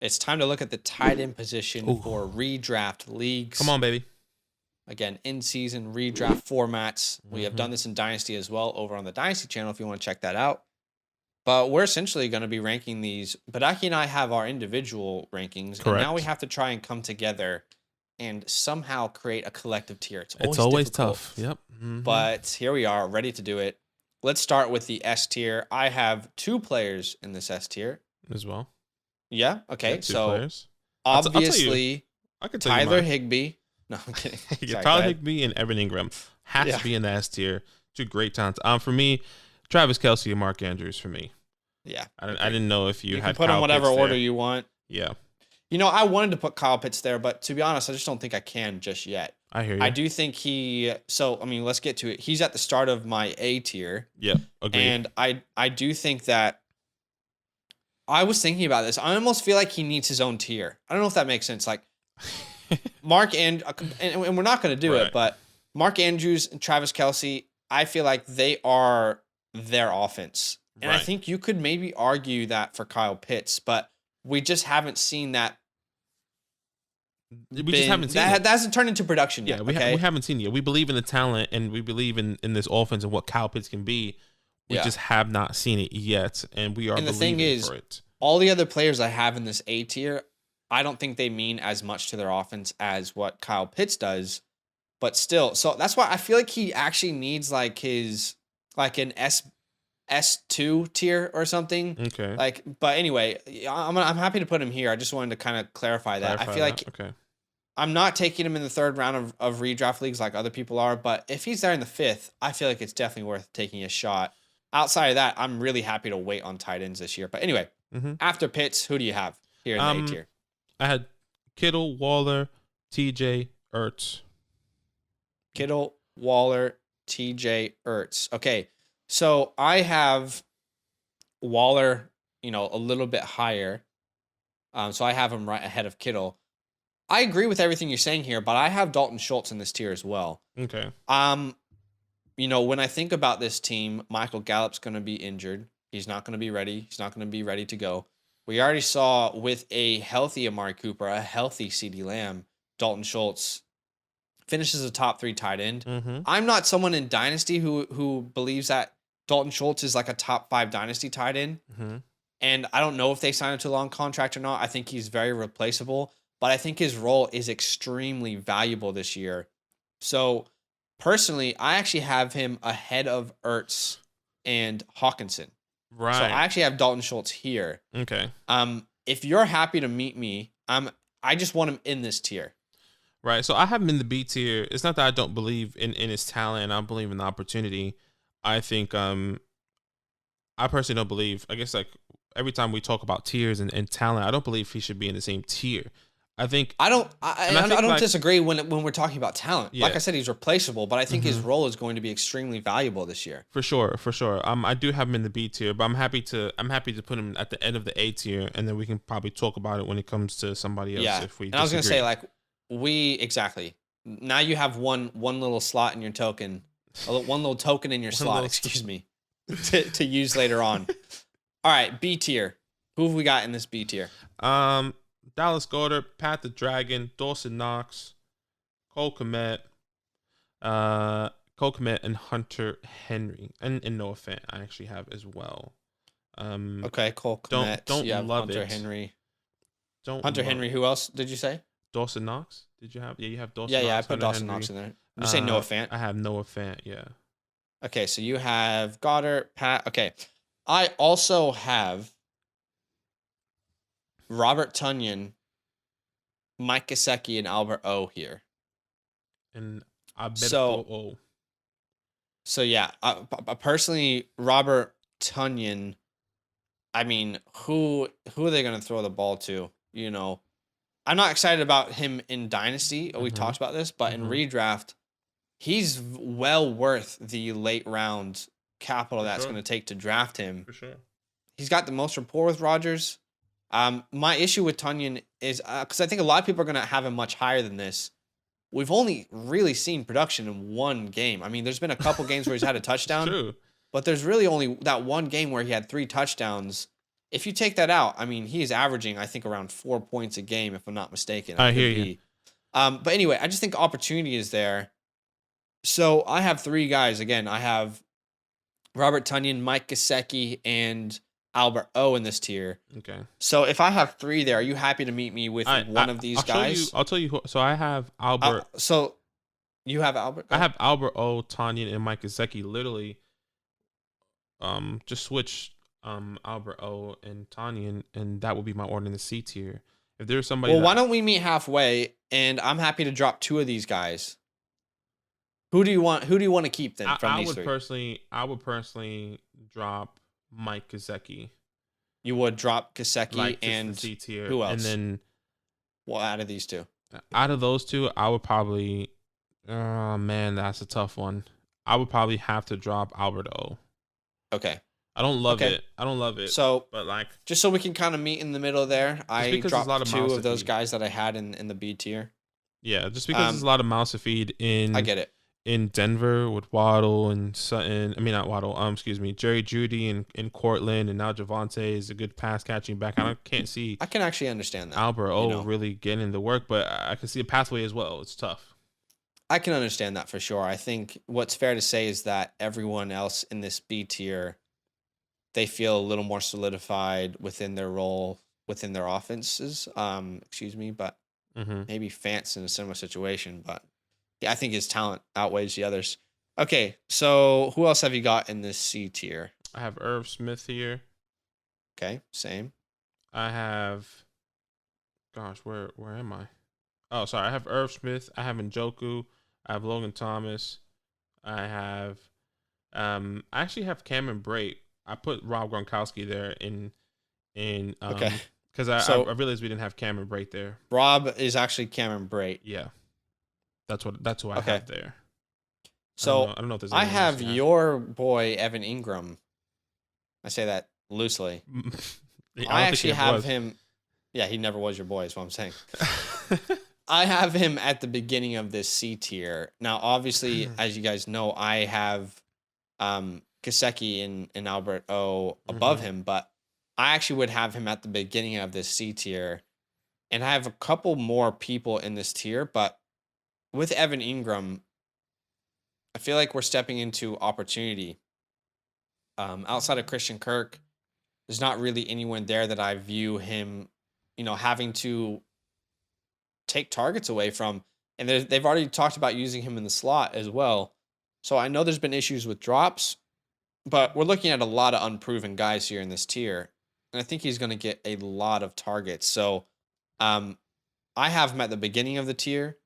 It's time to look at the tight end position Ooh. for redraft leagues. Come on, baby. Again, in-season redraft formats. We have Mhm. done this in Dynasty as well over on the Dynasty channel if you want to check that out. But we're essentially going to be ranking these. Badaki and I have our individual rankings, and now we Correct. have to try and come together and somehow create a collective tier. It's always difficult, tough. Yep. Mhm. but here we are, ready to do it. Let's start with the S tier. I have 2 players in this S tier. As well. Yeah. Yeah, Okay. 2 So players. I'll tell you. obviously, I can tell you Tyler mine. Higbee. No, I'm kidding. Yeah, Sorry, go Tyler ahead. Higbee and Evan Ingram has Yeah. to be in the S tier. 2 great talents. For me, Travis Kelce and Mark Andrews for me. Yeah. I didn't know if you You had can put Kyle them whatever Pitts order there. you want. Yeah, You know, I wanted to put Kyle Pitts there, but to be honest, I just don't think I can just yet. I hear you. I do think let's get to it. He's at the start of my A tier. Yep, agreed. And I do think that I was thinking about this. I almost feel like he needs his own tier. I don't know if that makes sense. Like Mark and we're not going to do Right. it, but Mark Andrews and Travis Kelce, I feel like they are their offense. And I Right. think you could maybe argue that for Kyle Pitts, but we just haven't seen that. We just haven't seen it. That hasn't turned into production Yeah, yet. we Okay? haven't seen it yet. We believe in the talent and we believe in this offense and what Kyle Pitts can be. We Yeah. just have not seen it yet, and we are And the believing thing is, for it. all the other players I have in this A tier, I don't think they mean as much to their offense as what Kyle Pitts does. But still, so that's why I feel like he actually needs like an S2 tier or something. Okay. But anyway, I'm happy to put him here. I just wanted to kind of clarify that. I feel like Okay. I'm not taking him in the 3rd round of redraft leagues like other people are, but if he's there in the 5th, I feel like it's definitely worth taking a shot. Outside of that, I'm really happy to wait on tight ends this year. But anyway, Mhm. after Pitts, who do you have here in the A tier? I had Kittle, Waller, TJ, Ertz. Kittle, Waller, TJ, Ertz. Okay, so I have Waller, a little bit higher. So I have him right ahead of Kittle. I agree with everything you're saying here, but I have Dalton Schultz in this tier as well. Okay. When I think about this team, Michael Gallup's going to be injured. He's not going to be ready. He's not going to be ready to go. We already saw with a healthy Amari Cooper, a healthy CeeDee Lamb, Dalton Schultz finishes a top 3 tight end. Mm-hmm. I'm not someone in Dynasty who believes that Dalton Schultz is like a top 5 Dynasty tight end. Mm-hmm. And I don't know if they sign him to a long contract or not. I think he's very replaceable, but I think his role is extremely valuable this year. So personally, I actually have him ahead of Ertz and Hawkinson. Right. So I actually have Dalton Schultz here. Okay. If you're happy to meet me, I just want him in this tier. Right. So I have him in the B tier. It's not that I don't believe in his talent. I believe in the opportunity. I think I personally don't believe, I guess like every time we talk about tiers and talent, I don't believe he should be in the same tier. I think I don't like, disagree when we're talking about talent. Yeah. Like I said, he's replaceable, but I think his role is going to be extremely valuable this year. For sure. I do have him in the B tier, but I'm happy to put him at the end of the A tier, and then we can probably talk about it when it comes to somebody else. Yeah. If we and I was gonna disagree. say exactly. Now you have one little slot in your token, one little token in your slot. Excuse me, to use later on. All right, B tier. Who have we got in this B tier? Dallas Goedert, Pat the Dragon, Dawson Knox, Cole Kmet, and Hunter Henry, and Noah Fant I actually have as well. Okay, Cole Kmet. Don't you have love Hunter it. Henry. Don't Hunter love Henry. it. Who else did you say? Dawson Knox. Did you have? Yeah, you have Dawson. Yeah, Knox, I put Hunter Dawson Henry. Knox in there. Did you say Noah Fant? I have Noah Fant. Yeah. Okay, so you have Goddard, Pat. Okay, I also have Robert Tunyon, Mike Gesicki, and Albert O here. And I bet So yeah, personally, Robert Tunyon. I mean, who are they going to throw the ball to? I'm not excited about him in Dynasty. We talked about this, but in redraft, he's well worth the late round capital that's going to take to draft him. for sure. He's got the most rapport with Rodgers. My issue with Tunyon is because I think a lot of people are going to have him much higher than this. We've only really seen production in one game. I mean, there's been a couple games where he's had a touchdown, True. but there's really only that one game where he had 3 touchdowns. if you take that out, I mean, he's averaging, I think, around 4 points a game, if I'm not mistaken. I hear you. But anyway, I just think opportunity is there. So I have 3 guys. Again, I have Robert Tonyan, Mike Gesicki, and Albert O in this tier. Okay. So if I have 3 there, are you happy to meet me with one of these I'll guys? I'll tell you. So I have Albert. So you have Albert? I have Albert O, Tonyan, and Mike Gesicki. Literally, just switch Albert O and Tonyan, and that will be my order in the C tier. If there's somebody, well, why don't we meet halfway? And I'm happy to drop 2 of these guys. Who do you want? Who do you want to keep then from these 3? I would personally drop Mike Gesicki. You would drop Gesicki and C tier. Who else? And then, well, out of these 2, out of those 2, I would probably. Oh man, that's a tough one. I would probably have to drop Albert O. Okay. I don't love it. I don't love it. So, but like, just so we can kind of meet in the middle there, I dropped 2 of those guys that I had in the B tier. Yeah, just because there's a lot of mouths to feed in. I get it. In Denver with Waddle and Sutton. I mean, not Waddle. Excuse me, Jerry Jeudy and Cortland, and now Javonte is a good pass catching back. I can't see. I can actually understand that. Albert really getting the work, but I can see a pathway as well. It's tough. I can understand that for sure. I think what's fair to say is that everyone else in this B tier, they feel a little more solidified within their role within their offenses. Excuse me, but maybe Fant's in a similar situation, but. Yeah, I think his talent outweighs the others. Okay, so who else have you got in this C tier? I have Irv Smith here. Okay, same. I have, gosh, where am I? Oh, sorry. I have Irv Smith. I have Njoku. I have Logan Thomas. I have, I actually have Cameron Brate. I put Rob Gronkowski there okay. Because I realized we didn't have Cameron Brate there. Rob is actually Cameron Brate. Yeah. That's who I have there. So I don't know if there's. I have your boy Evan Ingram. I say that loosely. I actually have him. Yeah, he never was your boy. Is what I'm saying. I have him at the beginning of this C tier. Now, obviously, as you guys know, I have Gesicki and Albert O above him, but I actually would have him at the beginning of this C tier, and I have a couple more people in this tier, but. With Evan Ingram, I feel like we're stepping into opportunity. Outside of Christian Kirk, there's not really anyone there that I view him, having to take targets away from. And they've already talked about using him in the slot as well. So I know there's been issues with drops, but we're looking at a lot of unproven guys here in this tier. And I think he's going to get a lot of targets. So I have him at the beginning of the tier.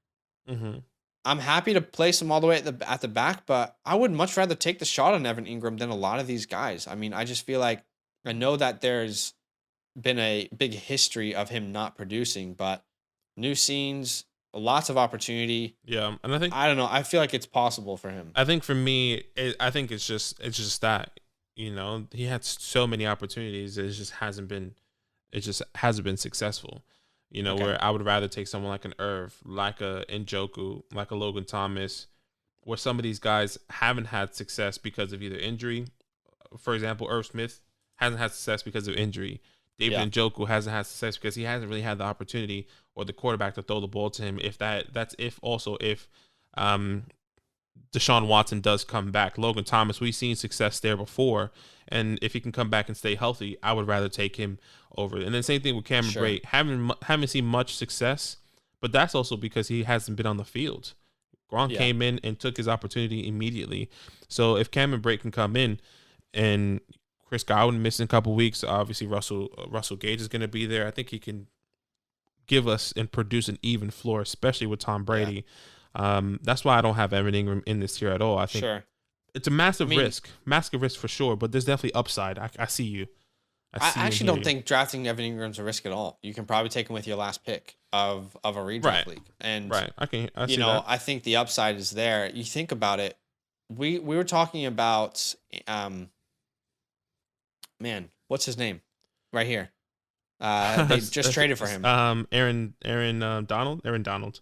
I'm happy to place him all the way at the back, but I would much rather take the shot on Evan Ingram than a lot of these guys. I mean, I just feel like I know that there's been a big history of him not producing, but new scenes, lots of opportunity. Yeah, and I don't know. I feel like it's possible for him. I think for me, I think it's just that he had so many opportunities. It just hasn't been successful. Where I would rather take someone like an Irv, like a Njoku, like a Logan Thomas, where some of these guys haven't had success because of either injury. For example, Irv Smith hasn't had success because of injury. David Njoku hasn't had success because he hasn't really had the opportunity or the quarterback to throw the ball to him. If Deshaun Watson does come back. Logan Thomas, we've seen success there before, and if he can come back and stay healthy, I would rather take him over. And then same thing with Cameron Brate. Haven't seen much success, but that's also because he hasn't been on the field. Gronk came in and took his opportunity immediately. So if Cameron Brate can come in, and Chris Godwin missing a couple weeks, obviously Russell Gage is going to be there. I think he can give us and produce an even floor, especially with Tom Brady. Yeah. That's why I don't have Evan Ingram in this tier at all. I think it's a massive risk for sure, but there's definitely upside. I see you. I actually don't think drafting Evan Ingram's a risk at all. You can probably take him with your last pick of a redraft league. And I think the upside is there. You think about it. We were talking about what's his name? Right here. They just traded for him. Aaron Donald.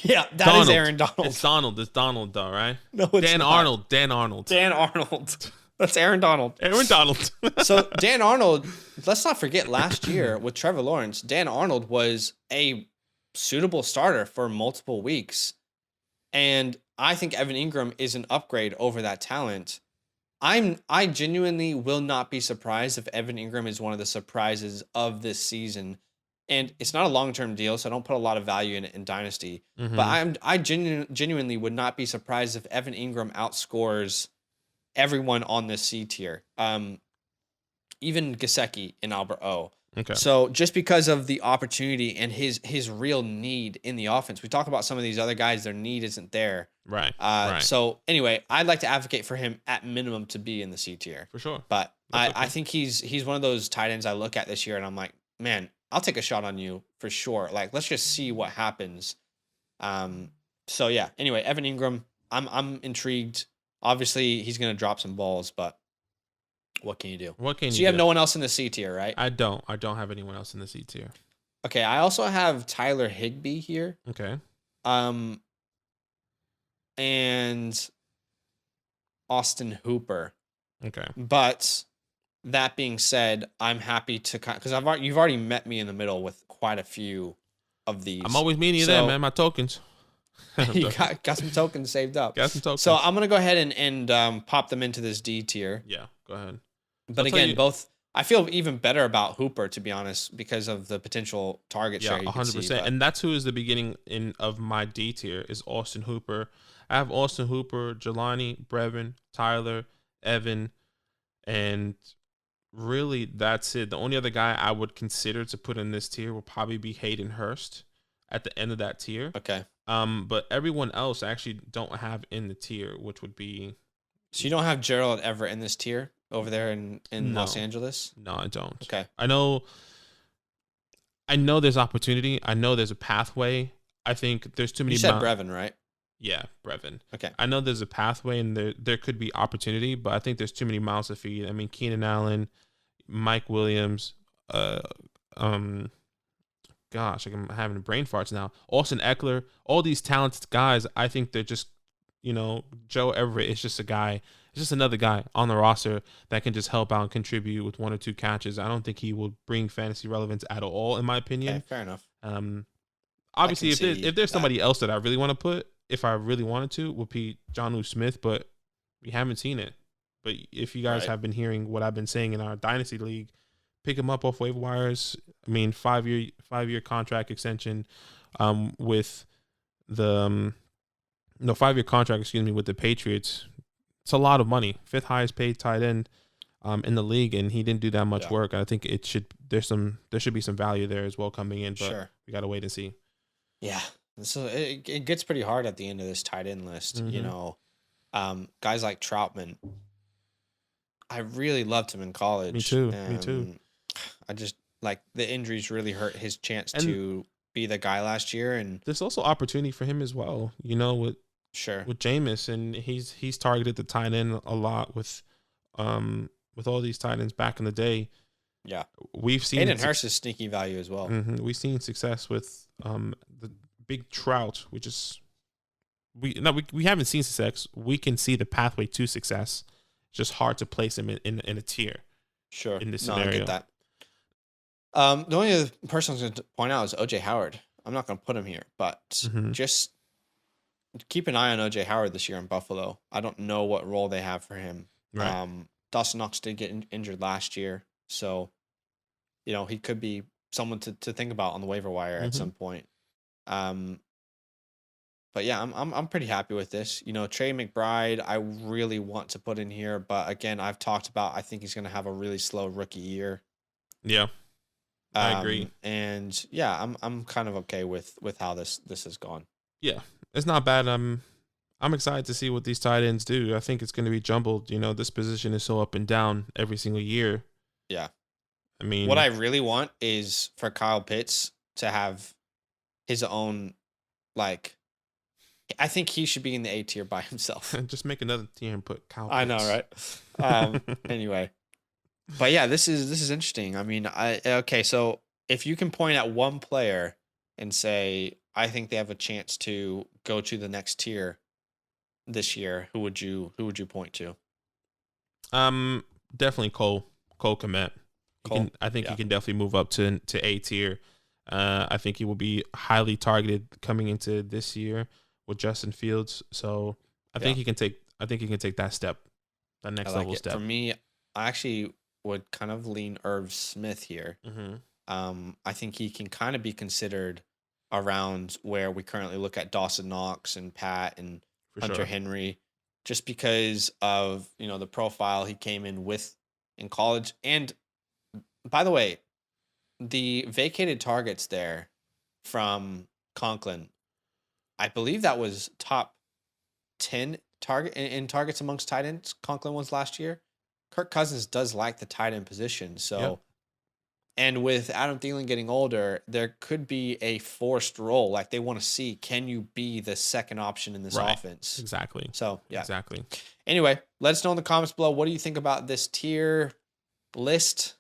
Yeah, that is Aaron Donald. It's Donald. It's Donald, though, right? No, it's Dan not. Arnold. Dan Arnold. Dan Arnold. That's Aaron Donald. Aaron Donald. So Dan Arnold, let's not forget last year with Trevor Lawrence, Dan Arnold was a suitable starter for multiple weeks. And I think Evan Ingram is an upgrade over that talent. I genuinely will not be surprised if Evan Ingram is one of the surprises of this season. And it's not a long-term deal, so I don't put a lot of value in it in Dynasty. But I genuinely would not be surprised if Evan Ingram outscores everyone on this C tier. Even Gesicki and Albert O. Okay. So just because of the opportunity and his real need in the offense, we talk about some of these other guys, their need isn't there. Right. So anyway, I'd like to advocate for him at minimum to be in the C tier For sure. but I think he's one of those tight ends I look at this year and I'm like, man, I'll take a shot on you for sure. Like, let's just see what happens. So yeah. Anyway, Evan Ingram, I'm intrigued. Obviously, he's gonna drop some balls, but what can you do? So you have no one else in the C tier, right? I don't have anyone else in the C tier. Okay, I also have Tyler Higbee here. Okay. And Austin Hooper. Okay. But that being said, I'm happy to because you've already met me in the middle with quite a few of these. I'm always meeting you there, man. My tokens. You got some tokens saved up. Got some tokens. So I'm gonna go ahead and pop them into this D tier. Yeah, go ahead. But again, both I feel even better about Hooper, to be honest, because of the potential target share. Yeah, 100%. And that's who is the beginning of my D tier is Austin Hooper. I have Austin Hooper, Jelani, Brevin, Tyler, Evan, and really that's it. The only other guy I would consider to put in this tier will probably be Hayden Hurst at the end of that tier. Okay. But everyone else I actually don't have in the tier, which would be. So you don't have Gerald Everett in this tier over there in Los Angeles? No, I don't. Okay. I know there's opportunity. I know there's a pathway. I think there's too many. You said Brevin, right? Yeah, Brevin. Okay. I know there's a pathway and there could be opportunity, but I think there's too many mouths to feed. I mean, Keenan Allen, Mike Williams, gosh, I'm having brain farts now. Austin Eckler, all these talented guys, I think they're just, Joe Everett is just a guy. It's just another guy on the roster that can just help out and contribute with 1 or 2 catches. I don't think he will bring fantasy relevance at all, in my opinion. Okay, fair enough. Obviously, if there's somebody else that I really want to put, if I really wanted to, would be Jonnu Smith, but we haven't seen it. But if you guys have been hearing what I've been saying in our Dynasty League, pick him up off waiver wires. I mean, 5-year contract extension with the 5-year contract, with the Patriots. It's a lot of money. 5th highest paid tight end in the league, and he didn't do that much work. I think there should be some value there as well coming in, but we got to wait and see. Yeah. So it gets pretty hard at the end of this tight end list. Guys like Troutman, I really loved him in college. Me too. I just the injuries really hurt his chance to be the guy last year, and there's also opportunity for him as well. With Jameis, and he's targeted the tight end a lot with all these tight ends back in the day. Yeah, we've seen Hayden Hurst is sneaky value as well. We've seen success with the big Trout, which is we haven't seen success. We can see the pathway to success. It's just hard to place him in a tier. Sure. In this scenario. I get that. The only other person I was going to point out is OJ Howard. I'm not going to put him here, but just keep an eye on OJ Howard this year in Buffalo. I don't know what role they have for him. Right. Dawson Knox did get injured last year, so he could be someone to think about on the waiver wire at some point. But yeah, I'm pretty happy with this. Trey McBride, I really want to put in here, but again, I've talked about I think he's going to have a really slow rookie year. Yeah, I agree. And yeah, I'm kind of okay with how this has gone. Yeah, it's not bad. I'm excited to see what these tight ends do. I think it's going to be jumbled. This position is so up and down every single year. Yeah. I mean, what I really want is for Kyle Pitts to have his own, I think he should be in the A tier by himself. Just make another tier and put Kyle Pitts. I know, right? Anyway, but yeah, this is interesting. I mean, so if you can point at one player and say, I think they have a chance to go to the next tier this year, who would you point to? Definitely Cole Kmet. I think he can definitely move up to A tier. I think he will be highly targeted coming into this year with Justin Fields. So I think he can take that step, that next level step. For me, I actually would kind of lean Irv Smith here. I think he can kind of be considered around where we currently look at Dawson Knox and Pat and Hunter Henry, just because of the profile he came in with in college. And by the way, the vacated targets there from Conklin, I believe that was top 10 in targets amongst tight ends. Conklin was last year. Kirk Cousins does like the tight end position. So, and with Adam Thielen getting older, there could be a forced role. Like they want to see, can you be the second option in this offense? Exactly. So, yeah. Exactly. Anyway, let us know in the comments below. What do you think about this tier list?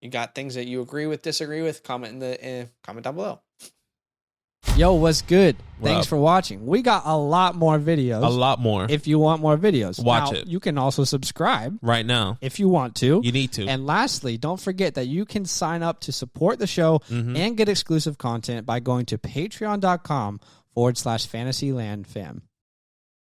You got things that you agree with, disagree with? Comment in the comment down below. Yo, what's good? Thanks for watching. We got a lot more videos. A lot more. If you want more videos, watch it. You can also subscribe right now if you want to. You need to. And lastly, don't forget that you can sign up to support the show and get exclusive content by going to patreon.com/fantasylandfam.